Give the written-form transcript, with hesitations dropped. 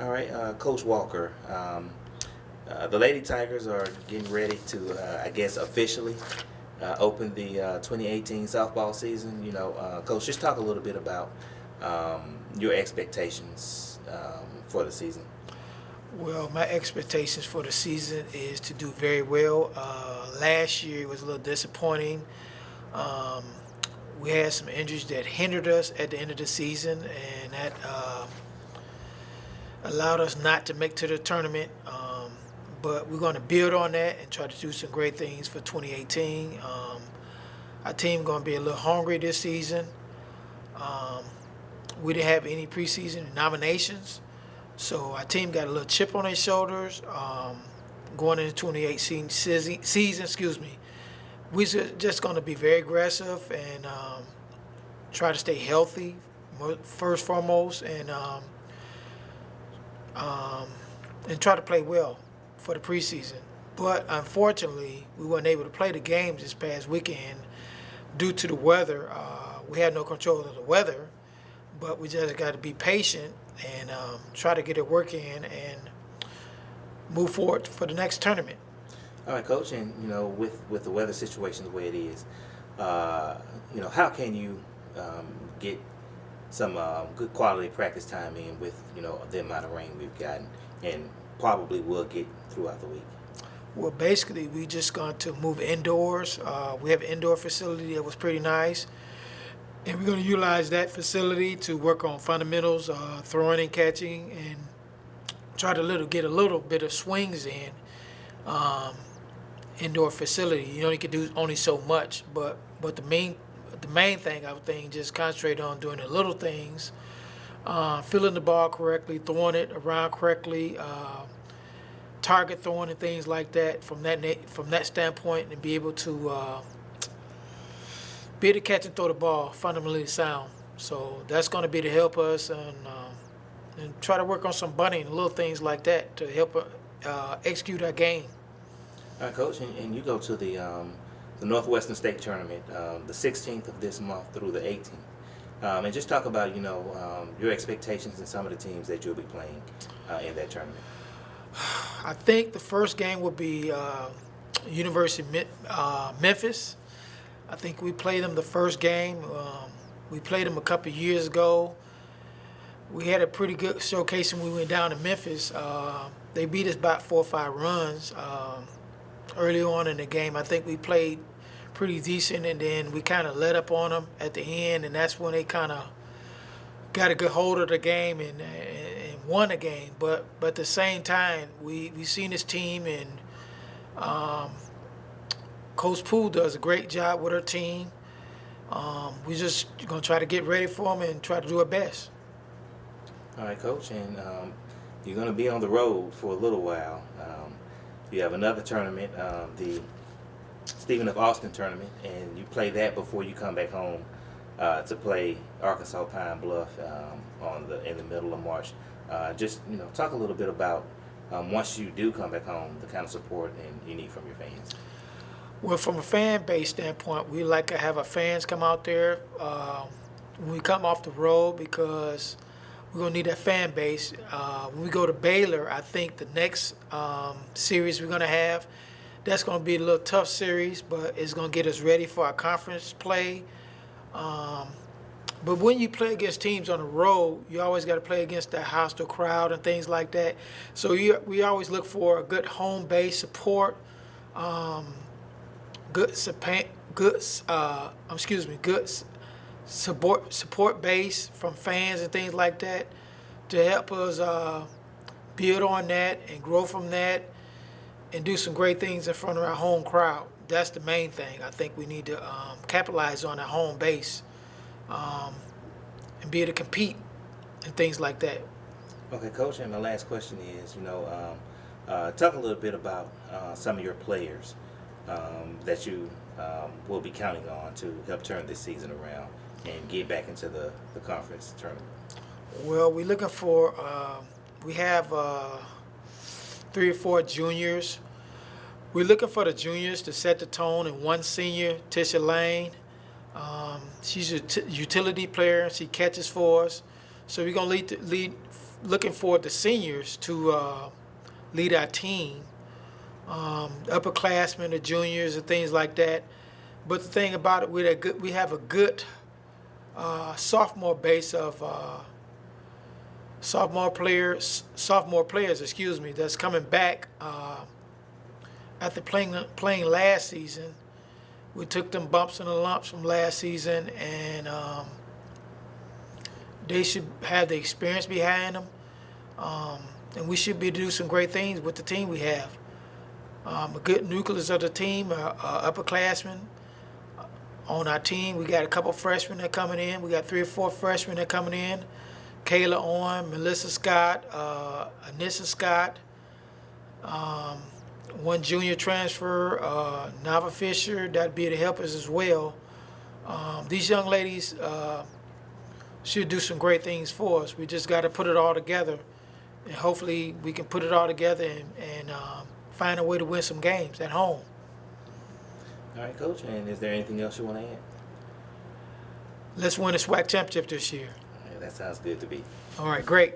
All right, Coach Walker. The Lady Tigers are getting ready to, I guess, officially open the 2018 softball season. Coach, just talk a little bit about your expectations for the season. Well, my expectations for the season is to do very well. Last year was a little disappointing. Um, we had some injuries that hindered us at the end of the season, and that allowed us not to make to the tournament. But we're going to build on that and try to do some great things for 2018. Our team going to be a little hungry this season. Um, we didn't have any preseason nominations, so our team got a little chip on their shoulders going into 2018 season. Excuse me. We're just going to be very aggressive and try to stay healthy first foremost, um, and try to play well for the preseason. But unfortunately, we weren't able to play the games this past weekend due to the weather. We had no control of the weather, but we just got to be patient and try to get it working and move forward for the next tournament. All right, Coach, and with the weather situation the way it is, how can you get some good quality practice time in with the amount of rain we've gotten and probably will get throughout the week? Well, basically, we just going to move indoors. We have an indoor facility that was pretty nice, and we're going to utilize that facility to work on fundamentals, throwing and catching, and try to get a little bit of swings in. Indoor facility, you can do only so much, but the main thing I would think just concentrate on doing the little things, feeling the ball correctly, throwing it around correctly. Target throwing and things like that from that standpoint, and be able to catch and throw the ball fundamentally sound. So that's going to be to help us and try to work on some bunting and little things like that to help execute our game. All right, Coach, and you go to the Northwestern State Tournament the 16th of this month through the 18th. And just talk about your expectations and some of the teams that you'll be playing in that tournament. I think the first game will be University of Memphis. I think we played them the first game. We played them a couple of years ago. We had a pretty good showcase when we went down to Memphis. They beat us by 4 or 5 runs early on in the game. I think we played pretty decent, and then we kind of let up on them at the end, and that's when they kind of got a good hold of the game and won the game. But at the same time, we seen this team, and Coach Poole does a great job with her team. We just gonna try to get ready for them and try to do our best. All right, Coach, and you're going to be on the road for a little while. You have another tournament, the Stephen F. Austin tournament, and you play that before you come back home to play Arkansas Pine Bluff in the middle of March. Just talk a little bit about once you do come back home, the kind of support and you need from your fans. Well, from a fan base standpoint, we like to have our fans come out there when we come off the road, because we're going to need that fan base. When we go to Baylor, I think the next series we're going to have, that's going to be a little tough series, but it's going to get us ready for our conference play. But when you play against teams on the road, you always got to play against that hostile crowd and things like that. So we always look for a good home base support, good support base from fans and things like that to help us build on that and grow from that and do some great things in front of our home crowd. That's the main thing. I think we need to capitalize on our home base and be able to compete and things like that. Okay, Coach, and my last question is, talk a little bit about some of your players that you will be counting on to help turn this season around and get back into the conference tournament. Well, we're looking for, we have 3 or 4 juniors. We're looking for the juniors to set the tone, and one senior, Tisha Lane. She's a utility player. She catches for us. So we're going to looking for the seniors to lead our team, upperclassmen, the juniors, and things like that. But the thing about it, we have a good sophomore base of sophomore players, excuse me, that's coming back after playing last season. We took them bumps and the lumps from last season, and they should have the experience behind them, and we should be able to do some great things with the team we have. A good nucleus of the team, upperclassmen on our team. We got a couple freshmen that are coming in. We got 3 or 4 freshmen that are coming in. Kayla Owen, Melissa Scott, Anissa Scott, one junior transfer, Nava Fisher, that'd be to help us as well. These young ladies should do some great things for us. We just got to put it all together, and hopefully we can put it all together and find a way to win some games at home. All right, Coach. And is there anything else you want to add? Let's win a SWAC championship this year. All right, that sounds good to me. All right, great.